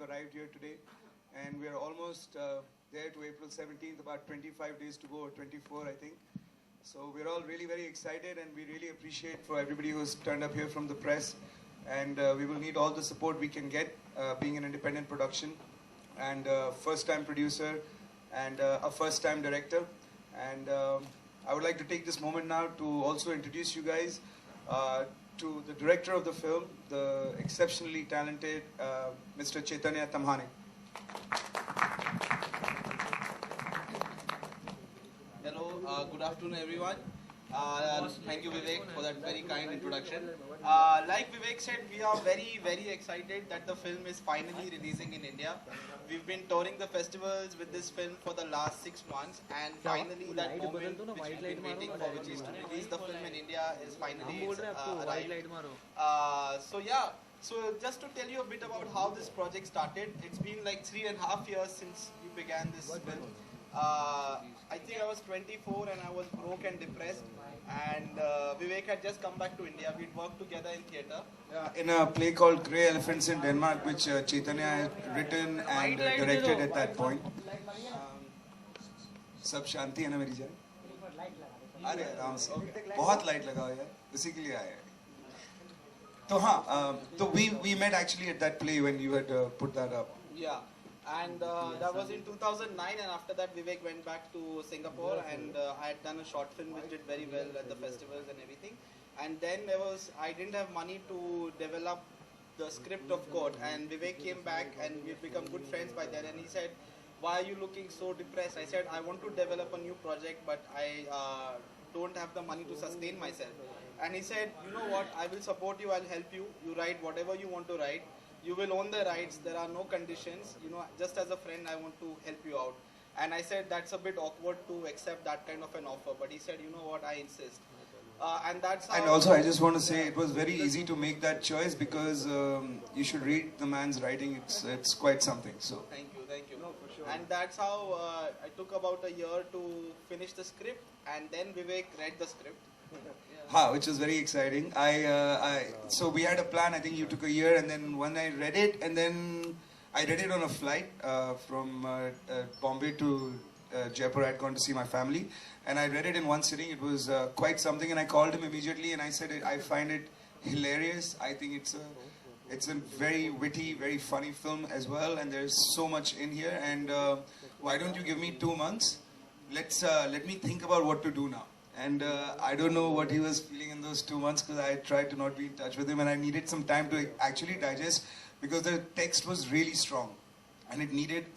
arrived here today, and we are almost there to April 17th, about 25 days to go, or 24, I think. So we're all really very excited, and we really appreciate for everybody who's turned up here from the press. And we will need all the support we can get, being an independent production, and first-time producer, and a first-time director. And I would like to take this moment now to also introduce you guys to the director of the film, the exceptionally talented Mr. Chaitanya Tamhane. Hello, good afternoon everyone. Thank you Vivek for that very kind introduction. Like Vivek said, we are very excited that the film is finally releasing in India. We've been touring the festivals with this film for the last 6 months, and finally that moment which we've been waiting for, which is to release the film in India, is finally arrived. So just to tell you a bit about how this project started, it's been like 3.5 years since we began this film. I think I was 24 and I was broke and depressed, and Vivek had just come back to India. We'd worked together in theatre. In a play called Grey Elephants in Denmark, which Chaitanya had written and directed at that point. सब शांति है ना मेरी जान? अरे आराम से, बहुत light लगाओ यार, उसी के लिए आए हैं. तो हाँ, तो we met actually at that play when you had put that up. Yeah. And that was in 2009, and after that Vivek went back to Singapore, and I had done a short film which did very well at the festivals and everything. And then I didn't have money to develop the script of Court, and Vivek came back and we've become good friends by then, and he said, "Why are you looking so depressed?" I said, "I want to develop a new project, but I don't have the money to sustain myself." And he said, "You know what, I will support you, I'll help you. You write whatever you want to write. You will own the rights, there are no conditions, you know, just as a friend I want to help you out." And I said, that's a bit awkward to accept that kind of an offer, but he said, "You know what, I insist." And that's how... And also I just want to say it was very easy to make that choice, because you should read the man's writing, it's quite something. So Thank you. No, for sure. And that's how I took about a year to finish the script, and then Vivek read the script. which was very exciting. So we had a plan. I think you took a year, and then when I read it, and then I read it on a flight from Bombay to Jaipur. I had gone to see my family, and I read it in one sitting. It was quite something, and I called him immediately, and I said, I find it hilarious. I think it's a very witty, very funny film as well, and there's so much in here. And why don't you give me 2 months? Let me think about what to do now. And I don't know what he was feeling in those 2 months, because I tried to not be in touch with him, and I needed some time to actually digest, because the text was really strong, and it needed,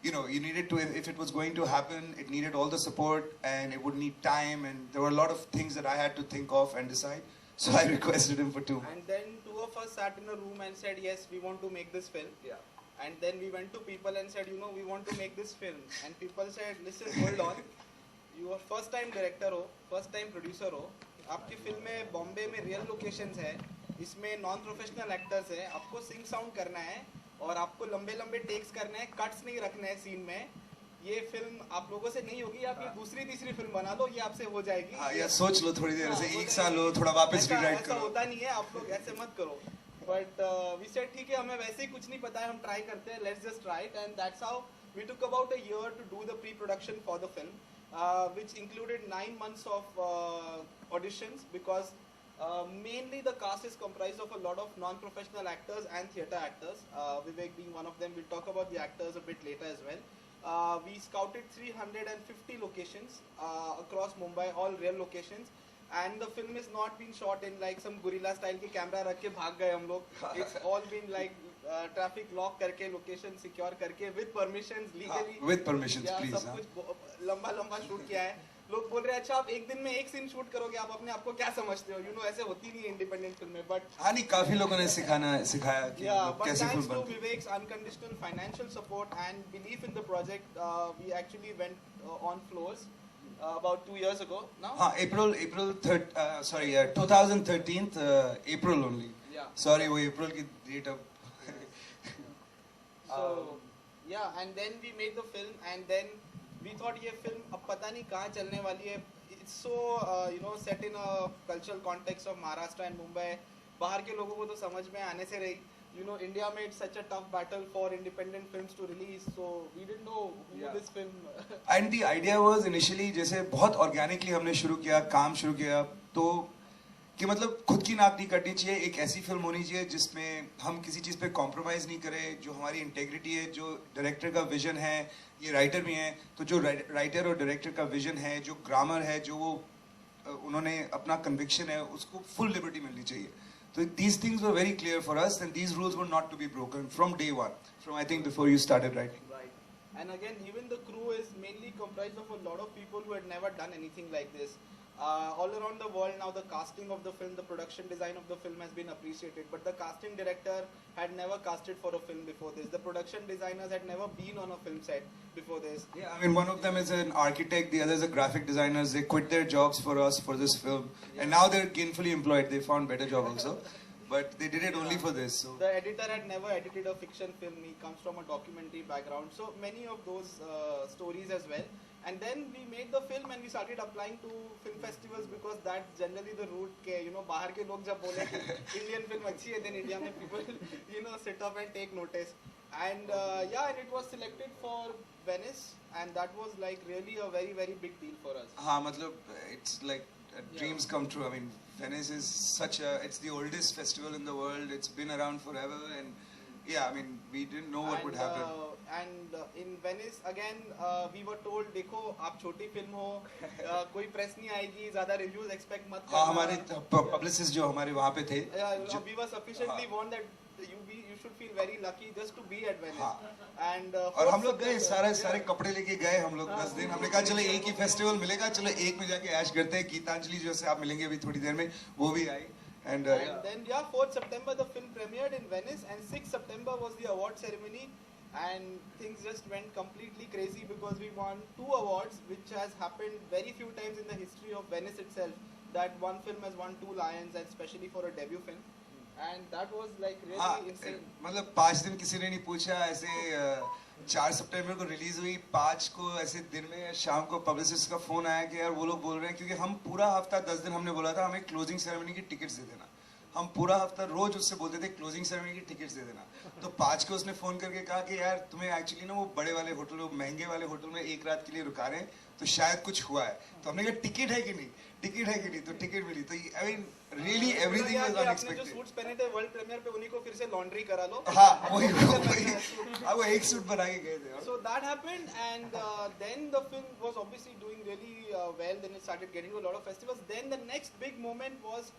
you needed to, if it was going to happen, it needed all the support, and it would need time, and there were a lot of things that I had to think of and decide. So I requested him for 2 months. And then 2 of us sat in a room and said, yes, we want to make this film. Yeah. And then we went to people and said, we want to make this film. And people said, listen, hold on. You are first time director हो, first time producer हो, आपकी film में बॉम्बे में real locations है, इसमें non professional actors है, आपको सिंग sound करना है और आपको लंबे टेक्स करने हैं, कट्स नहीं रखने हैं सीन में. ये फिल्म आप लोगों से नहीं होगी, आप ये दूसरी तीसरी फिल्म बना लो, ये आपसे हो जाएगी. या सोच लो थोड़ी देर से, 1 साल लो, थोड़ा वापस रीराइट करो. ऐसा होता नहीं है, आप लोग ऐसे मत करो. But we said ठीक है, हमें वैसे ही कुछ नहीं पता है, हम ट्राई करते हैं, let's just try it. And that's how we took about a year to do the pre-production for the film. Which included 9 months of auditions, because mainly the cast is comprised of a lot of non-professional actors and theatre actors, Vivek being one of them. We'll talk about the actors a bit later as well. We scouted 350 locations across Mumbai, all real locations, and the film is not been shot in like some guerrilla style की camera रख के भाग गए हम लोग. It's all been like traffic lock करके, location secure करके, with permissions legally. With permissions, please. सब कुछ लंबा शूट किया है. लोग बोल रहे हैं, अच्छा आप एक दिन में एक सीन शूट करोगे, आप अपने आप को क्या समझते हो? ऐसे होती नहीं है इंडिपेंडेंट फिल्म में. बट हाँ नहीं, काफी लोगों ने सिखाया कि कैसे फिल्म बनती है. Thanks to Vivek's unconditional financial support and belief in the project, we actually went on floors about 2 years ago now. April 2013 April only. Yeah. Sorry, वो April की date अब. So yeah, and then we made the film, and then we thought ये film अब पता नहीं कहाँ चलने वाली है. It's so set in a cultural context of Maharashtra and Mumbai. बाहर के लोगों को तो समझ में आने से रही, you know, India made such a tough battle for independent films to release, so we didn't know who Yeah. this film. And the idea was initially जैसे बहुत ऑर्गेनिकली हमने शुरू किया, काम शुरू किया, तो कि मतलब खुद की नाक नहीं कटनी चाहिए, एक ऐसी फिल्म होनी चाहिए जिसमें हम किसी चीज़ पे कॉम्प्रोमाइज़ नहीं करें, जो हमारी इंटेग्रिटी है, जो डायरेक्टर का विजन है, ये राइटर भी हैं, तो जो राइटर और डायरेक्टर का विजन है, जो ग्रामर है, जो वो उन्होंने अपना कन्विक्शन है, उसको फुल लिबर्टी मिलनी चाहिए. So these things were very clear for us, and these rules were not to be broken from day one. From I think before you started writing. Right. And again, even the crew is mainly comprised of a lot of people who had never done anything like this. All around the world now, the casting of the film, the production design of the film has been appreciated. But the casting director had never casted for a film before this. The production designers had never been on a film set before this. Yeah, I mean, one of them is an architect, the others are graphic designers. They quit their jobs for us for this film, and now they're gainfully employed. They found better job also, but they did it only for this. So. The editor had never edited a fiction film. He comes from a documentary background, so many of those stories as well. And then we made the film and we started applying to film festivals because that's generally the route के you know बाहर के लोग जब बोले कि Indian film अच्छी है then India में people you know sit up and take notice. And yeah, and it was selected for Venice, and that was like really a very very big deal for us. हाँ मतलब it's like dreams come true. I mean, Venice is such a, it's the oldest festival in the world. It's been around forever, and yeah, I mean, we didn't know what would happen. And in Venice again, we were told, देखो आप छोटी film हो, कोई press नहीं आएगी, ज़्यादा reviews expect मत करना. हाँ, हमारे पब्लिसिस्ट जो हमारे वहाँ पे थे. We were sufficiently warned that you should feel very lucky just to be at Venice. And और हम लोग गए, सारे कपड़े लेके गए हम लोग 10 दिन. हमने कहा चलो एक ही फेस्टिवल मिलेगा, चलो एक में जाके ऐश करते हैं. गीतांजलि जो से आप मिलेंगे अभी थोड़ी देर में, वो भी आई. And then yeah, 4th September the film premiered in Venice, and 6th September was the award ceremony, and things just went completely crazy because we won 2 awards, which has happened very few times in the history of Venice itself, that one film has won 2 lions, and especially for a debut film. And that was like really insane. मतलब 5 दिन किसी ने नहीं पूछा, ऐसे 4 सितंबर को release हुई, 5 को ऐसे दिन में शाम को पब्लिसिस्ट का फोन आया कि यार वो लोग बोल रहे हैं, क्योंकि हम पूरा हफ्ता 10 दिन हमने बोला था हमें क्लोजिंग सेरेमनी की टिकट्स दे देना. हम पूरा हफ्ता रोज उससे बोलते थे क्लोजिंग सेरेमनी की टिकट्स दे देना. तो 5 को उसने फोन करके कहा कि यार तुम्हें एक्चुअली ना वो बड़े वाले होटल, महंगे वाले होटल में एक रात के लिए रुका रहे हैं, तो शायद कुछ हुआ है. तो हमने कहा टिकट है कि नहीं, टिकट है कि नहीं, तो टिकट मिली. तो I mean really everything was unexpected. जो सूट्स पहने थे वर्ल्ड प्रीमियर पे, उन्हीं को फिर से लॉन्ड्री करा लो. हाँ, वो एक सूट बना के गए थे. So that happened, and then the film was obviously doing really well. Then it started getting to a lot of festivals. Then the next big moment was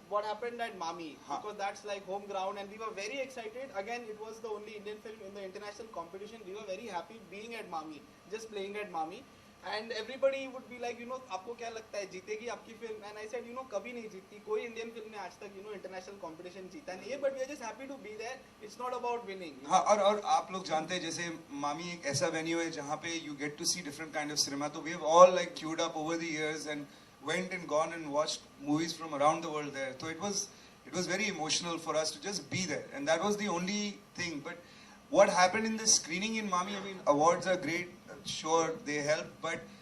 what happened at Mami, because that's like home ground, and we were very excited. Again, it was the only Indian film in the international competition. We were very happy being at Mami, just playing at Mami. And everybody would be like, you know, आपको क्या लगता है जीतेगी आपकी film? And I said, you know, कभी नहीं जीतती कोई इंडियन फिल्म ने आज तक, you know, इंटरनेशनल कंपटीशन जीता नहीं है. But we are just happy to be there. It's not about winning. हाँ, और आप लोग जानते हैं जैसे मामी एक ऐसा वेन्यू है जहाँ पे you get to see different kind of cinema. तो we have all like queued up over the years and went and gone and watched movies from around the world there. So it was very emotional for us to just be there, and that was the only thing. But what happened in the screening in Mami, I mean, awards are great, sure they help, but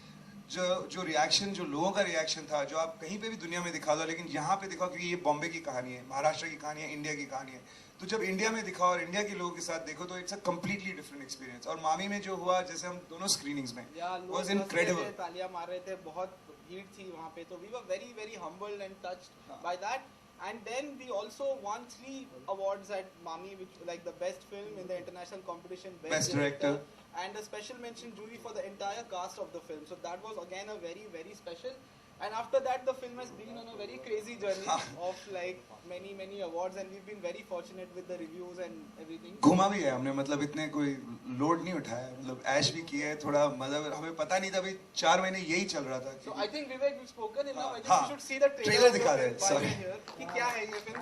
जो reaction, जो लोगों का reaction था, जो आप कहीं पे भी दुनिया में दिखा दो, लेकिन यहाँ पे दिखाओ क्योंकि ये बॉम्बे की कहानी है, महाराष्ट्र की कहानी है, इंडिया की कहानी है. तो जब इंडिया में दिखाओ और इंडिया के लोगों के साथ देखो तो it's a completely different experience. और मामी में जो हुआ, जैसे हम दोनों स्क्रीनिंग्स में, वाज इनक्रेडिबल. तालियां मार रहे थे, बहुत भीड़ थी वहाँ पे, तो we were very very humbled and touched by that. And then we also won 3 awards at Mami, which like the best film in the international competition, best director, and a special mention jury for the entire cast of the film. So that was again a very very special. And after that, the film has been on a very crazy journey of like many awards, and we've been very fortunate with the reviews and everything. घुमा भी है हमने, मतलब इतने कोई load नहीं उठाया, मतलब ऐश भी किया है थोड़ा, मतलब हमें पता नहीं था भाई 4 महीने यही चल रहा था. So I think Vivek, we've spoken enough. I think we should see the trailer दिखा दे. कि क्या है ये film.